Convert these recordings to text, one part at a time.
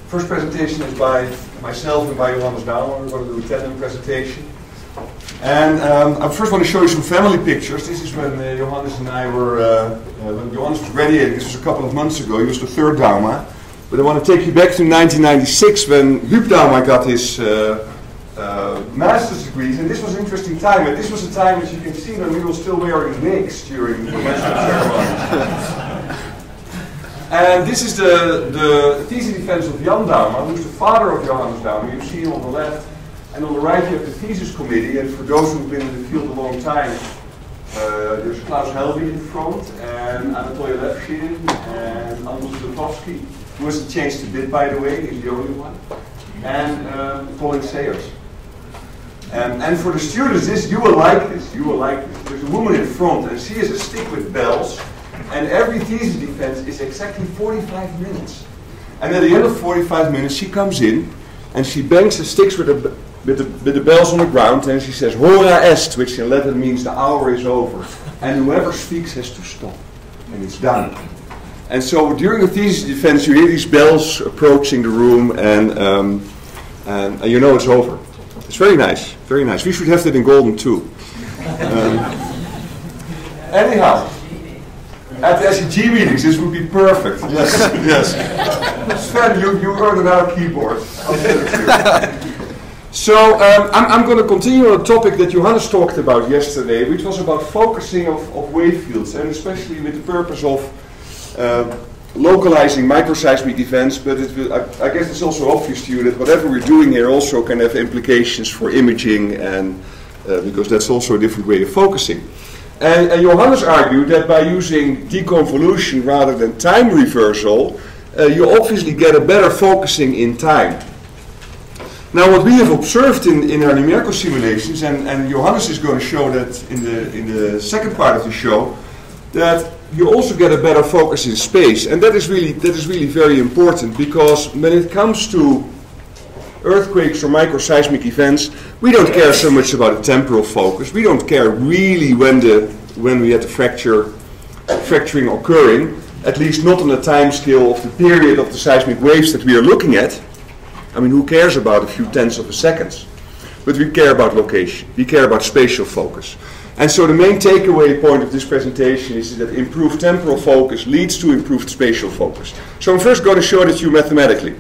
First presentation is by myself and by Johannes Douma. We're going to do a tandem presentation. And I first want to show you some family pictures. This is when Johannes and I were, when Johannes was radiating. This was a couple of months ago. He was the third Douma. But I want to take you back to 1996 when Huub Douma got his master's degrees. And this was an interesting time. And this was a time, as you can see, when we were still wearing wigs during the master's ceremony. And this is the thesis defense of Jan Douma, who's the father of Johannes Douma. You see him on the left. And on the right you have the thesis committee. And for those who've been in the field a long time, there's Klaus Helby in front, and Anatoly Levshin, and Anders Zlotowski, who hasn't changed a bit, by the way, he's the only one, and Colin Sayers. And for the students, you will like this, There's a woman in front, and she has a stick with bells, and every thesis defense is exactly 45 minutes. And at the end of 45 minutes, she comes in, and she bangs the sticks with the bells on the ground, and she says, Hora est, which in Latin means the hour is over. And whoever speaks has to stop. And it's done. And so during the thesis defense, you hear these bells approaching the room, and you know it's over. It's very nice, very nice. We should have that in Golden too. Anyhow, at the SEG meetings, this would be perfect. Yes, yes. Sven, you earned another keyboard. I'll send it to you. So I'm going to continue on a topic that Johannes talked about yesterday, which was about focusing of wave fields, and especially with the purpose of localizing microseismic events. But I guess it's also obvious to you that whatever we're doing here also can have implications for imaging, and because that's also a different way of focusing. And Johannes argued that by using deconvolution rather than time reversal, you obviously get a better focusing in time. Now, what we have observed in our numerical simulations, and Johannes is going to show that in the second part of the show, that you also get a better focus in space, and that is really very important, because when it comes to earthquakes or microseismic events, we don't care so much about the temporal focus. We don't care really when we had the fracturing occurring, at least not on the time scale of the period of the seismic waves that we are looking at. I mean, who cares about a few tenths of a second? But we care about location. We care about spatial focus. And so the main takeaway point of this presentation is that improved temporal focus leads to improved spatial focus. So I'm first going to show that to you mathematically.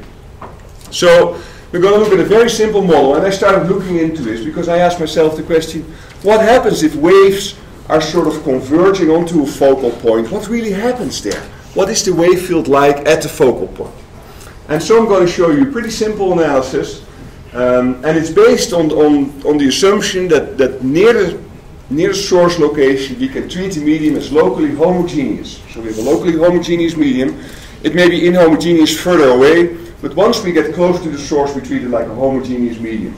So we're going to look at a very simple model, and I started looking into this because I asked myself the question, what happens if waves are sort of converging onto a focal point? What really happens there? What is the wave field like at the focal point? And so I'm going to show you a pretty simple analysis, and it's based on the assumption that near the source location we can treat the medium as locally homogeneous. So we have a locally homogeneous medium. It may be inhomogeneous further away, but once we get close to the source we treat it like a homogeneous medium.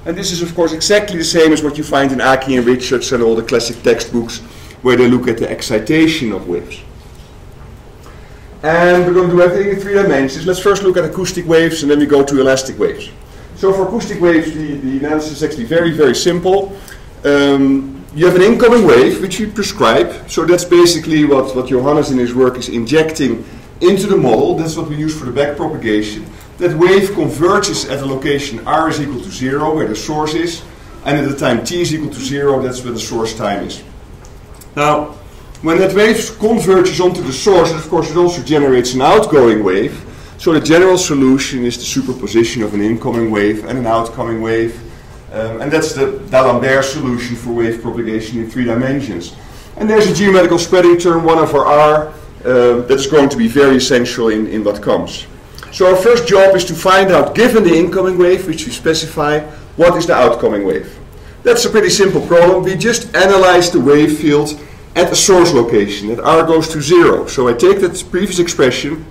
And this is of course exactly the same as what you find in Aki and Richards and all the classic textbooks where they look at the excitation of waves. And we're going to do everything in 3 dimensions. Let's first look at acoustic waves, and then we go to elastic waves. So for acoustic waves, the analysis is actually very, very simple. You have an incoming wave, which we prescribe. So that's basically what Johannes in his work is injecting into the model. That's what we use for the back propagation. That wave converges at a location r is equal to 0, where the source is. And at the time t is equal to 0, that's where the source time is. Now, when that wave converges onto the source, of course, it also generates an outgoing wave. So the general solution is the superposition of an incoming wave and an outgoing wave. And that's the D'Alembert solution for wave propagation in 3 dimensions. And there's a geometrical spreading term, 1 over r, that's going to be very essential in what comes. So our first job is to find out, given the incoming wave, which we specify, what is the outgoing wave. That's a pretty simple problem. We just analyze the wave field at the source location, that r goes to 0. So I take that previous expression,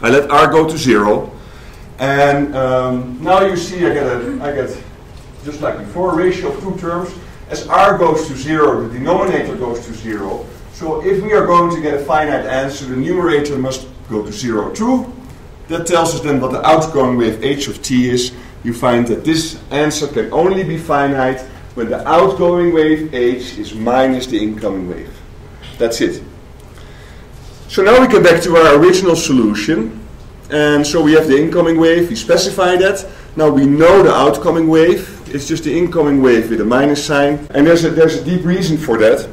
I let r go to 0, and now you see I get, just like before, a ratio of 2 terms. As r goes to 0, the denominator goes to 0. So if we are going to get a finite answer, the numerator must go to 0 too. That tells us then what the outgoing wave h of t is. You find that this answer can only be finite when the outgoing wave h is minus the incoming wave. That's it. So now we come back to our original solution. and so we have the incoming wave, we specify that. Now we know the outgoing wave, it's just the incoming wave with a minus sign. And there's a deep reason for that,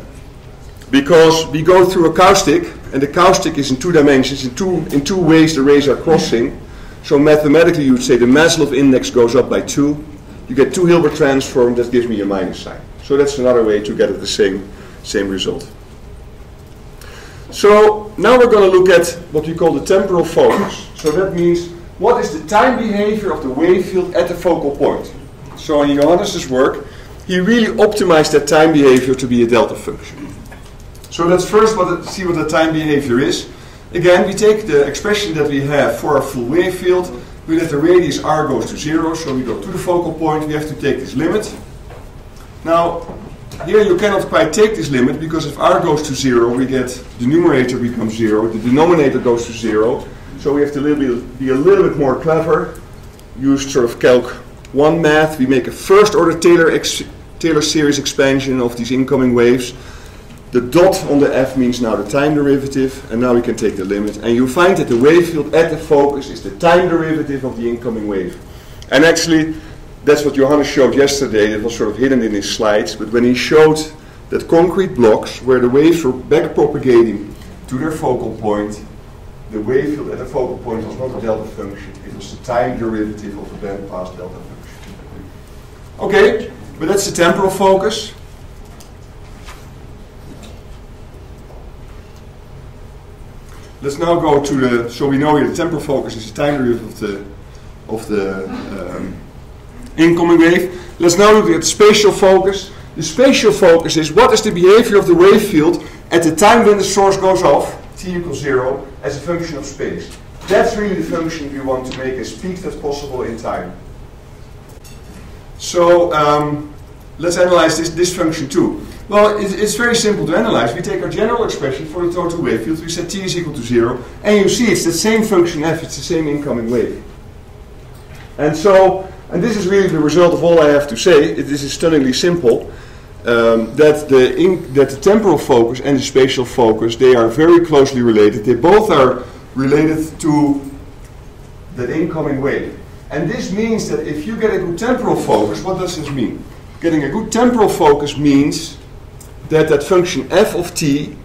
because we go through a caustic, and the caustic is in 2 dimensions, in two ways the rays are crossing. So mathematically you would say the Maslov index goes up by 2. You get 2 Hilbert transform, that gives me a minus sign. So that's another way to get at the same result. So now we're going to look at what we call the temporal focus. So that means what is the time behavior of the wave field at the focal point. So in Johannes' work, he really optimized that time behavior to be a delta function. So let's first see what the time behavior is. Again, we take the expression that we have for our full wave field. We let the radius r goes to 0, so we go to the focal point. We have to take this limit. Now, here you cannot quite take this limit, because if r goes to 0, we get the numerator becomes 0, the denominator goes to 0. So we have to be a little bit more clever, use sort of Calc 1 math. We make a first order Taylor series expansion of these incoming waves. The dot on the f means now the time derivative, and now we can take the limit. And you find that the wave field at the focus is the time derivative of the incoming wave. And actually, that's what Johannes showed yesterday. It was sort of hidden in his slides, but when he showed that concrete blocks where the waves were back propagating to their focal point, the wave field at the focal point was not a delta function, it was the time derivative of a bandpass delta function. Okay, but that's the temporal focus. Let's now go to the, so we know here the temporal focus is the time derivative of the incoming wave. Let's now look at the spatial focus. The spatial focus is what is the behavior of the wave field at the time when the source goes off, t equals 0, as a function of space. That's really the function we want to make as peaked as possible in time. So let's analyze this function too. Well, it's very simple to analyze. We take our general expression for the total wave field, we set t is equal to 0, and you see it's the same function f, it's the same incoming wave. And so, and this is really the result of all I have to say. This is stunningly simple. That the temporal focus and the spatial focus, they are very closely related. They both are related to that incoming wave. And this means that if you get a good temporal focus, what does this mean? Getting a good temporal focus means that that function f of t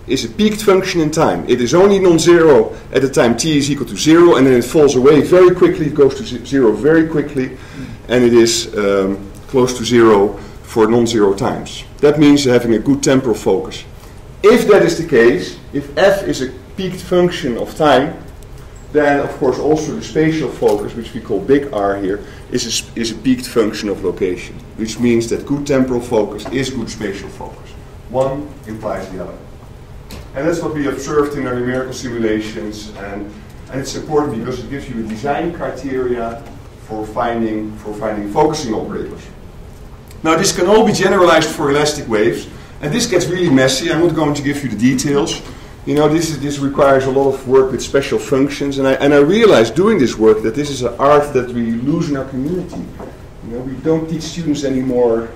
is a peaked function in time. It is only non-zero at the time t is equal to 0, and then it falls away very quickly. It goes to 0 very quickly, and it is close to 0 for non-zero times. That means having a good temporal focus. If that is the case, if f is a peaked function of time, then of course also the spatial focus, which we call big R here, is a peaked function of location, which means that good temporal focus is good spatial focus. One implies the other. And that's what we observed in our numerical simulations, and it's important because it gives you a design criteria for finding focusing operators. Now this can all be generalized for elastic waves, and this gets really messy. I'm not going to give you the details. You know, this requires a lot of work with special functions, and I realized doing this work that this is an art that we lose in our community. You know, we don't teach students anymore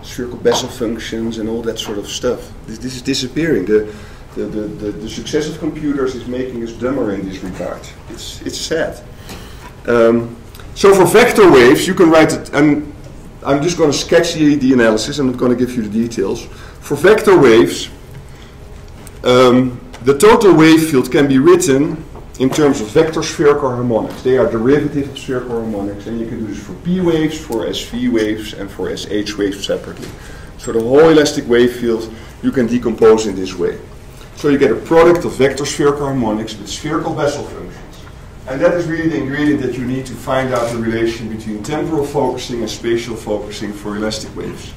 circle Bessel functions and all that sort of stuff. This is disappearing. The success of computers is making us dumber in this regard. It's sad. So for vector waves, you can write it, and I'm just going to sketch the analysis. I'm not going to give you the details. For vector waves, the total wave field can be written in terms of vector spherical harmonics. They are derivative of spherical harmonics, and you can do this for p waves, for SV waves, and for SH waves separately. So the whole elastic wave field you can decompose in this way. So you get a product of vector spherical harmonics with spherical Bessel functions. And that is really the ingredient that you need to find out the relation between temporal focusing and spatial focusing for elastic waves.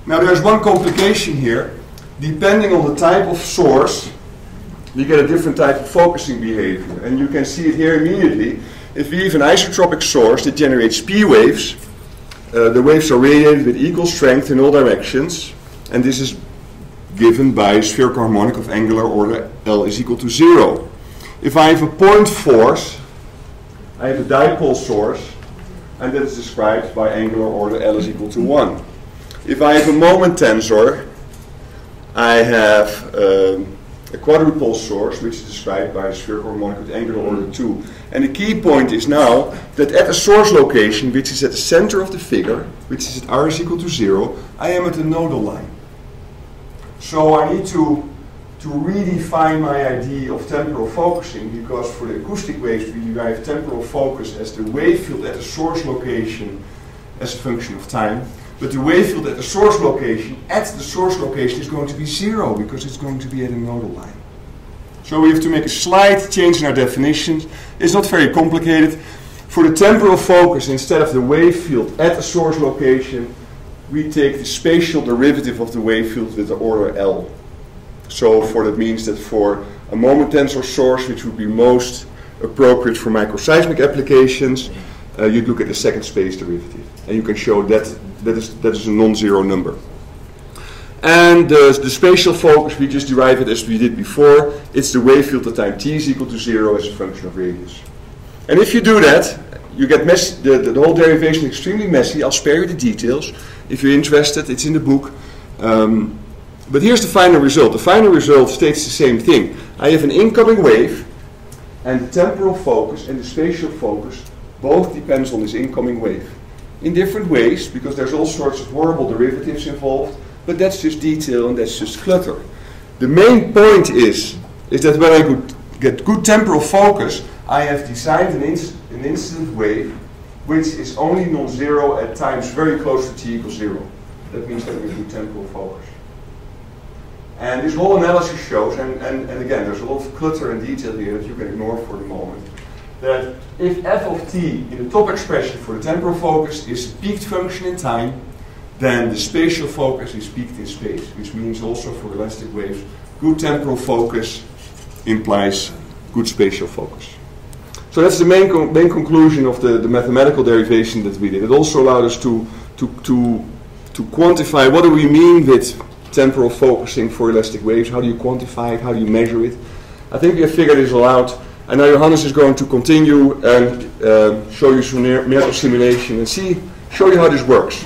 Now there's one complication here. Depending on the type of source, we get a different type of focusing behavior. And you can see it here immediately. If we have an isotropic source that generates p waves, the waves are radiated with equal strength in all directions, and this is given by a spherical harmonic of angular order L is equal to 0. If I have a point force, I have a dipole source, and that is described by angular order L is equal to 1. If I have a moment tensor, I have a quadrupole source, which is described by a spherical harmonic with angular order 2. And the key point is now that at a source location, which is at the center of the figure, which is at r is equal to 0, I am at the nodal line. So I need to redefine my idea of temporal focusing, because for the acoustic waves we derive temporal focus as the wave field at the source location as a function of time. But the wave field at the source location is going to be 0, because it's going to be at a nodal line. So we have to make a slight change in our definitions. It's not very complicated. For the temporal focus, instead of the wave field at the source location, we take the spatial derivative of the wave field with the order L. So that means that for a moment tensor source, which would be most appropriate for microseismic applications, you'd look at the second space derivative. And you can show that is a non-zero number. And the spatial focus, we just derive it as we did before. It's the wave field at time t is equal to 0 as a function of radius. And if you do that, you get messy. The whole derivation is extremely messy. I'll spare you the details. If you're interested, it's in the book. But here's the final result. The final result states the same thing. I have an incoming wave, and the temporal focus and the spatial focus both depends on this incoming wave. In different ways, because there's all sorts of horrible derivatives involved, but that's just detail and that's just clutter. The main point is that when I get good temporal focus, I have designed an incident wave which is only non-zero at times very close to t equals 0. That means that we have good temporal focus. And this whole analysis shows, and again, there's a lot of clutter and detail here that you can ignore for the moment, that if f of t in the top expression for the temporal focus is a peaked function in time, then the spatial focus is peaked in space, which means also for elastic waves, good temporal focus implies good spatial focus. So that's the main conclusion of the mathematical derivation that we did. It also allowed us to quantify what do we mean with temporal focusing for elastic waves. How do you quantify it? How do you measure it? I think we have figured this all out. And now Johannes is going to continue and show you some numerical simulation and show you how this works.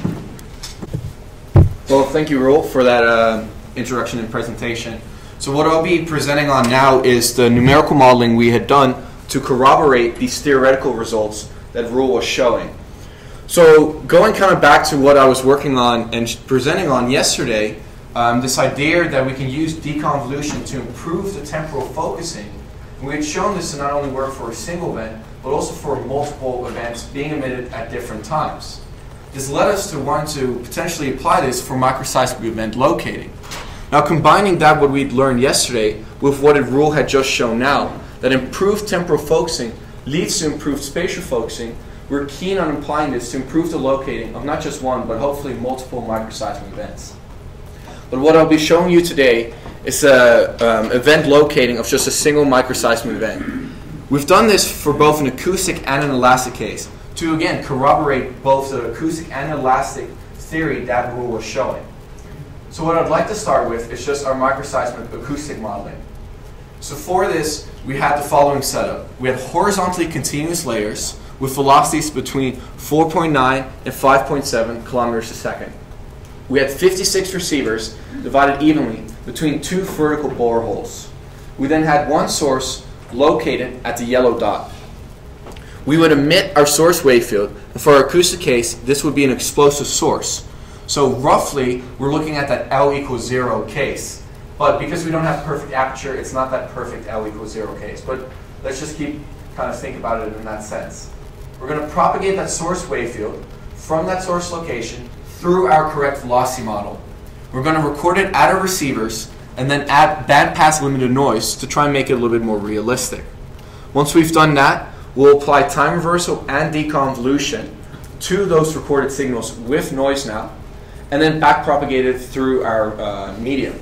Well, thank you, Roel, for that introduction and presentation. So what I'll be presenting on now is the numerical modeling we had done to corroborate these theoretical results that Roel was showing. So going kind of back to what I was working on and presenting on yesterday, this idea that we can use deconvolution to improve the temporal focusing. And we had shown this to not only work for a single event, but also for multiple events being emitted at different times. This led us to want to potentially apply this for microseismic event locating. Now combining that what we'd learned yesterday with what Roel had just shown now, that improved temporal focusing leads to improved spatial focusing, we're keen on applying this to improve the locating of not just one, but hopefully multiple microseismic events. But what I'll be showing you today is event locating of just a single microseismic event. We've done this for both an acoustic and an elastic case to, again, corroborate both the acoustic and elastic theory that Roel was showing. So what I'd like to start with is just our microseismic acoustic modeling. So for this, we had the following setup. We had horizontally continuous layers with velocities between 4.9 and 5.7 kilometers a second. We had 56 receivers divided evenly between 2 vertical boreholes. We then had one source located at the yellow dot. We would emit our source wave field, and for our acoustic case, this would be an explosive source. So roughly, we're looking at that L equals 0 case. But because we don't have perfect aperture, it's not that perfect L equals 0 case. But let's just think about it in that sense. We're going to propagate that source wave field from that source location through our correct velocity model. We're going to record it at our receivers and then add bandpass limited noise to try and make it a little bit more realistic. Once we've done that, we'll apply time reversal and deconvolution to those recorded signals with noise now, and then back propagate it through our medium.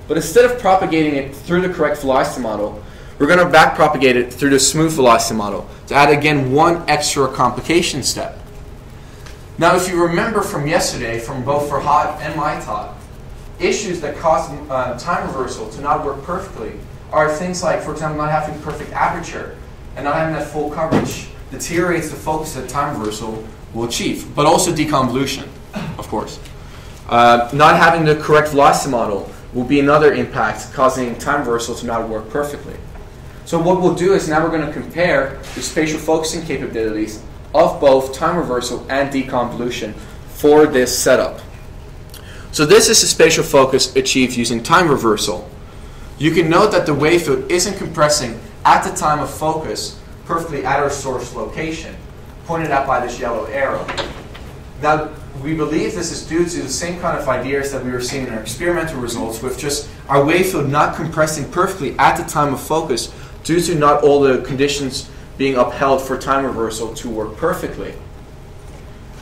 But instead of propagating it through the correct velocity model, we're going to back propagate it through the smooth velocity model to add again one extra complication step. Now, if you remember from yesterday, from both for hot and my talk, issues that cause time reversal to not work perfectly are things like, for example, not having perfect aperture and not having that full coverage deteriorates the focus that time reversal will achieve, but also deconvolution, of course. Not having the correct velocity model will be another impact, causing time reversal to not work perfectly. So what we'll do is now we're going to compare the spatial focusing capabilities of both time reversal and deconvolution for this setup. So this is the spatial focus achieved using time reversal. You can note that the wave field isn't compressing at the time of focus perfectly at our source location, pointed out by this yellow arrow. Now, we believe this is due to the same kind of ideas that we were seeing in our experimental results, with just our wave field not compressing perfectly at the time of focus due to not all the conditions being upheld for time reversal to work perfectly.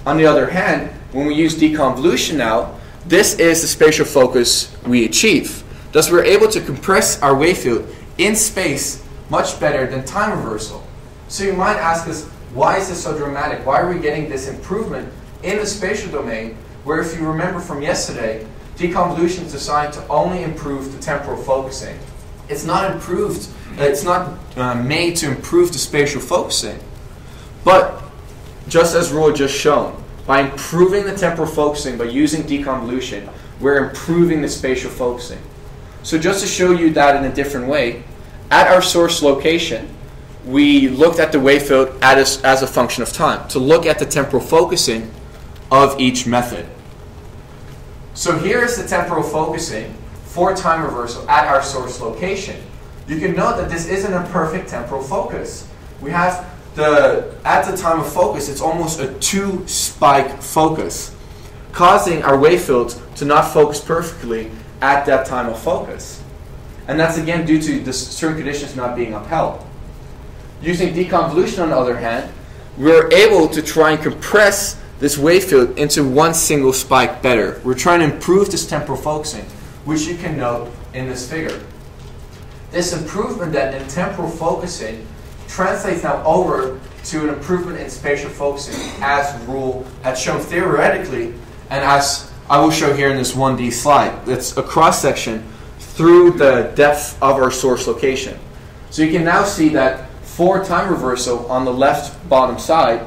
On the other hand, when we use deconvolution now, this is the spatial focus we achieve. Thus, we're able to compress our wave field in space much better than time reversal. So you might ask us, why is this so dramatic? Why are we getting this improvement in the spatial domain, where, if you remember from yesterday, deconvolution is designed to only improve the temporal focusing? It's not improved, it's not made to improve the spatial focusing. But, just as Roel just shown, by improving the temporal focusing by using deconvolution, we're improving the spatial focusing. So just to show you that in a different way, at our source location, we looked at the wave field as a function of time, to look at the temporal focusing of each method. So here is the temporal focusing for time reversal at our source location. You can note that this isn't a perfect temporal focus. We have at the time of focus, it's almost a 2-spike focus, causing our wave field to not focus perfectly at that time of focus. And that's again due to the certain conditions not being upheld. Using deconvolution, on the other hand, we're able to try and compress this wave field into one single spike better. We're trying to improve this temporal focusing, which you can note in this figure. This improvement then in temporal focusing translates now over to an improvement in spatial focusing, as Roel had shown theoretically, and as I will show here in this 1D slide. It's a cross-section through the depth of our source location. So you can now see that for time reversal on the left bottom side,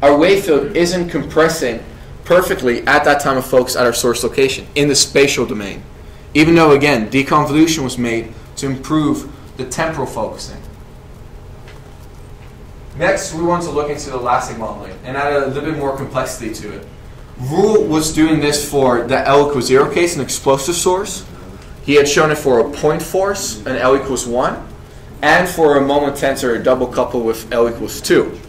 our wave field isn't compressing perfectly at that time of focus at our source location in the spatial domain, even though, again, deconvolution was made to improve the temporal focusing. Next, we want to look into the elastic modeling and add a little bit more complexity to it. Roel was doing this for the L equals 0 case, an explosive source. He had shown it for a point force, an L equals 1, and for a moment tensor, a double couple with L equals 2.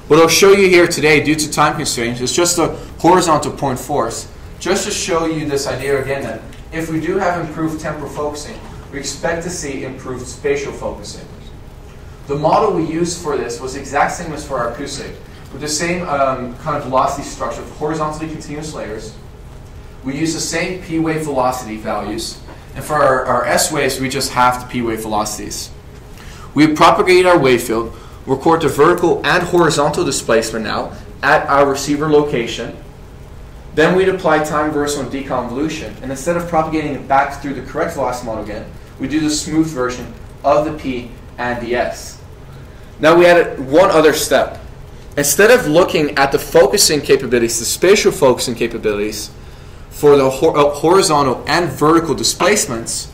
What I'll show you here today, due to time constraints, is just a horizontal point force, just to show you this idea again that if we do have improved temporal focusing, we expect to see improved spatial focusing. The model we used for this was the exact same as for our acoustic, with the same kind of velocity structure of horizontally continuous layers. We use the same p wave velocity values, and for our S waves, we just have the p wave velocities. We propagate our wave field, record the vertical and horizontal displacement now at our receiver location. Then we'd apply time reversal and deconvolution, and instead of propagating it back through the correct velocity model again, we do the smooth version of the p and the s. Now we added one other step. Instead of looking at the focusing capabilities, the spatial focusing capabilities for the horizontal and vertical displacements,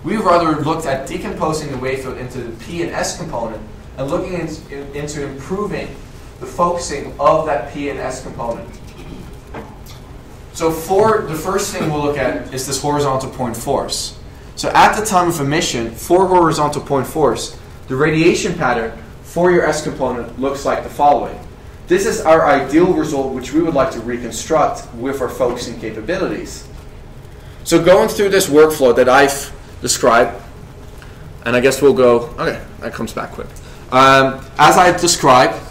we rather looked at decomposing the wave field into the p and s component and looking into improving the focusing of that p and s component. So for the first thing we'll look at is this horizontal point force. So at the time of emission, for horizontal point force, the radiation pattern for your S component looks like the following. This is our ideal result, which we would like to reconstruct with our focusing capabilities. So going through this workflow that I've described, and I guess we'll go, okay, that comes back quick. As I described,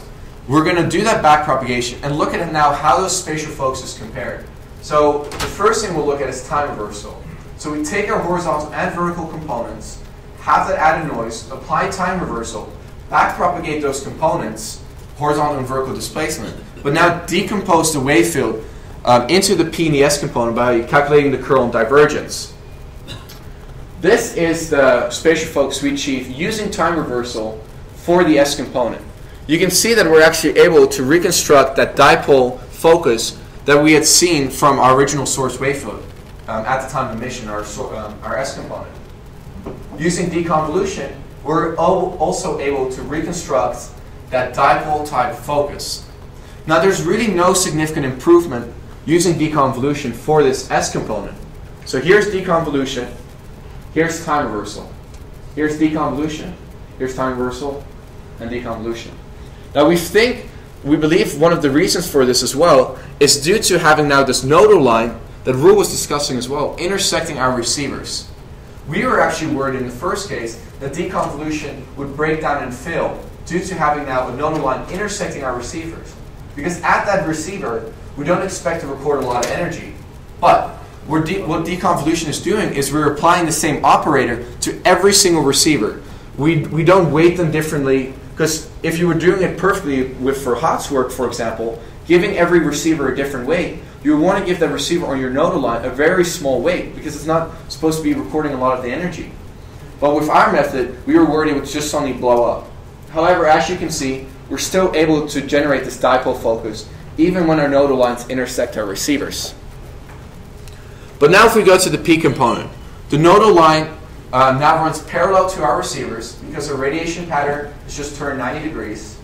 we're going to do that back propagation and look at it now how those spatial focuses compared. So the first thing we'll look at is time reversal. So we take our horizontal and vertical components, have that added noise, apply time reversal, back propagate those components, horizontal and vertical displacement, but now decompose the wave field into the P and the S component by calculating the curl and divergence. This is the spatial focus we achieve using time reversal for the S component. You can see that we're actually able to reconstruct that dipole focus that we had seen from our original source wave field. at the time of emission, our S component. Using deconvolution, we're also able to reconstruct that dipole type focus. Now there's really no significant improvement using deconvolution for this S component. So here's deconvolution, here's time reversal. Here's deconvolution, here's time reversal, and deconvolution. Now we believe one of the reasons for this as well is due to having now this nodal line that Roel was discussing as well, intersecting our receivers. We were actually worried in the first case that deconvolution would break down and fail due to having now a nodal line intersecting our receivers. Because at that receiver, we don't expect to record a lot of energy. But what deconvolution is doing is we're applying the same operator to every single receiver. We don't weight them differently, because if you were doing it perfectly for HOTS work, for example, giving every receiver a different weight, you would want to give that receiver on your nodal line a very small weight because it's not supposed to be recording a lot of the energy. But with our method, we were worried it would just suddenly blow up. However, as you can see, we're still able to generate this dipole focus even when our nodal lines intersect our receivers. But now if we go to the P component, the nodal line now runs parallel to our receivers because our radiation pattern is just turned 90 degrees.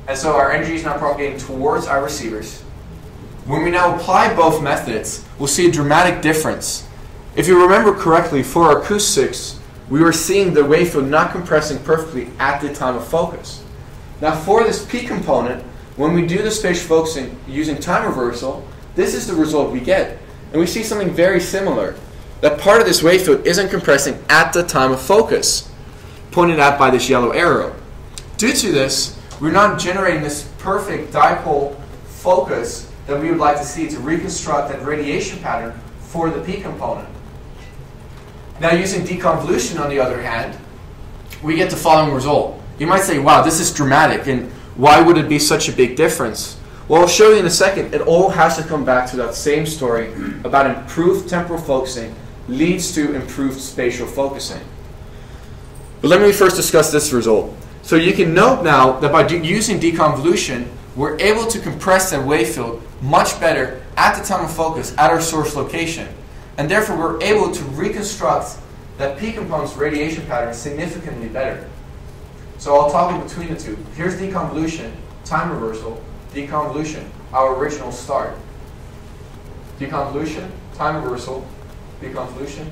And so our energy is now propagating towards our receivers. When we now apply both methods, we'll see a dramatic difference. If you remember correctly, for our acoustics, we were seeing the wave field not compressing perfectly at the time of focus. Now for this P component, when we do the spatial focusing using time reversal, this is the result we get. And we see something very similar. That part of this wave field isn't compressing at the time of focus, pointed out by this yellow arrow. Due to this, we're not generating this perfect dipole focus that we would like to see to reconstruct that radiation pattern for the P component. Now using deconvolution on the other hand, we get the following result. You might say, wow, this is dramatic, and why would it be such a big difference? Well, I'll show you in a second. It all has to come back to that same story about improved temporal focusing leads to improved spatial focusing. But let me first discuss this result. So you can note now that by using deconvolution, we're able to compress that wave field much better at the time of focus at our source location. And therefore we're able to reconstruct that P component's radiation pattern significantly better. So I'll toggle between the two. Here's deconvolution, time reversal, deconvolution, our original start. Deconvolution, time reversal, deconvolution,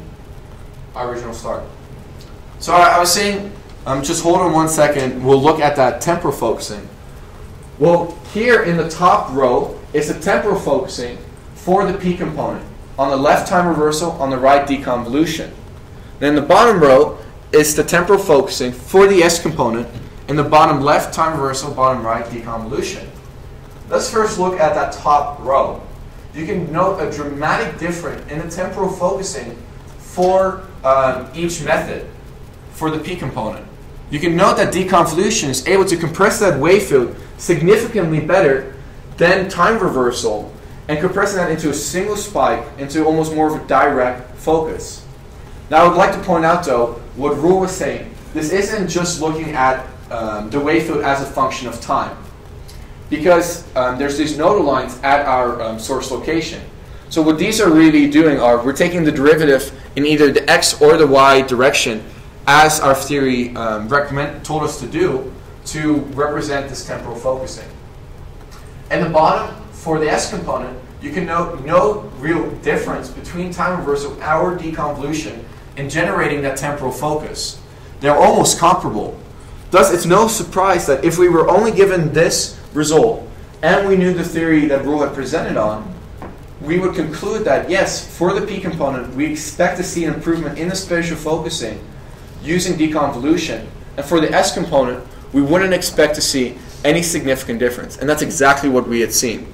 our original start. So I was saying, just hold on 1 second, we'll look at that temporal focusing. Well, here in the top row is the temporal focusing for the P component. On the left, time reversal, on the right, deconvolution. Then the bottom row is the temporal focusing for the S component. In the bottom left, time reversal, bottom right, deconvolution. Let's first look at that top row. You can note a dramatic difference in the temporal focusing for each method for the P component. You can note that deconvolution is able to compress that wave field significantly better than time reversal and compressing that into a single spike into almost more of a direct focus. Now I would like to point out though what Roel was saying. This isn't just looking at the wave field as a function of time, because there's these nodal lines at our source location. So what these are really doing are we're taking the derivative in either the x or the y direction as our theory told us to do to represent this temporal focusing. And the bottom, for the S component, you can note no real difference between time reversal and our deconvolution in generating that temporal focus. They're almost comparable. Thus, it's no surprise that if we were only given this result and we knew the theory that Roel had presented on, we would conclude that yes, for the P component, we expect to see an improvement in the spatial focusing using deconvolution, and for the S component, we wouldn't expect to see any significant difference. And that's exactly what we had seen.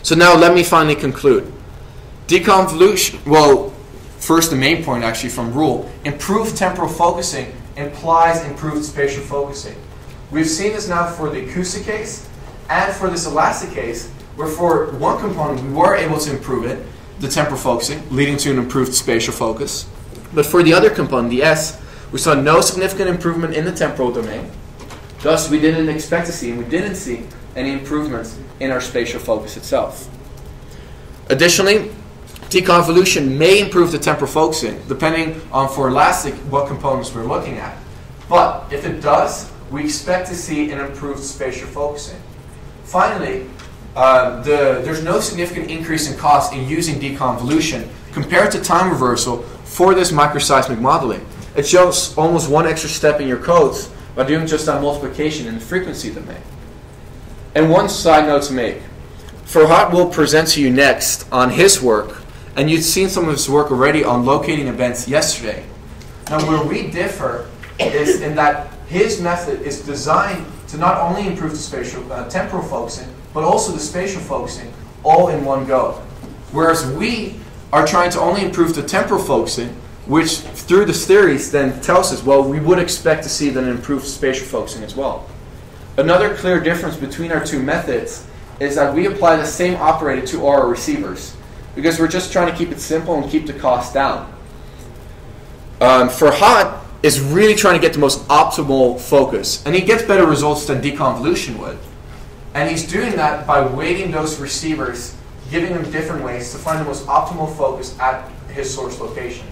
So now let me finally conclude. Deconvolution, well, first the main point actually from Roel, improved temporal focusing implies improved spatial focusing. We've seen this now for the acoustic case and for this elastic case, where for one component we were able to improve it, the temporal focusing, leading to an improved spatial focus. But for the other component, the S, we saw no significant improvement in the temporal domain. Thus, we didn't expect to see, and we didn't see any improvements in our spatial focus itself. Additionally, Deconvolution may improve the temporal focusing, depending on, for elastic, what components we're looking at. But if it does, we expect to see an improved spatial focusing. Finally, there's no significant increase in cost in using deconvolution compared to time reversal for this microseismic modeling. It's just almost one extra step in your codes by doing just that multiplication in the frequency domain. And one side note to make. Farhat will present to you next on his work, and you've seen some of his work already on locating events yesterday. Now where we differ is in that his method is designed to not only improve the spatial temporal focusing, but also the spatial focusing all in one go. Whereas we are trying to only improve the temporal focusing, which through this theories then tells us, well, we would expect to see then improved spatial focusing as well. Another clear difference between our two methods is that we apply the same operator to all our receivers, because we're just trying to keep it simple and keep the cost down. Farhat is really trying to get the most optimal focus, and he gets better results than deconvolution would. And he's doing that by weighting those receivers, giving them different ways to find the most optimal focus at his source location.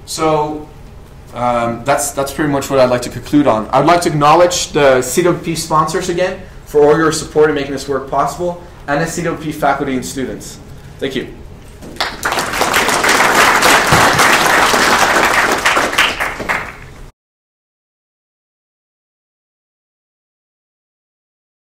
So that's pretty much what I'd like to conclude on. I'd like to acknowledge the CWP sponsors again for all your support in making this work possible, and the CWP faculty and students. Thank you.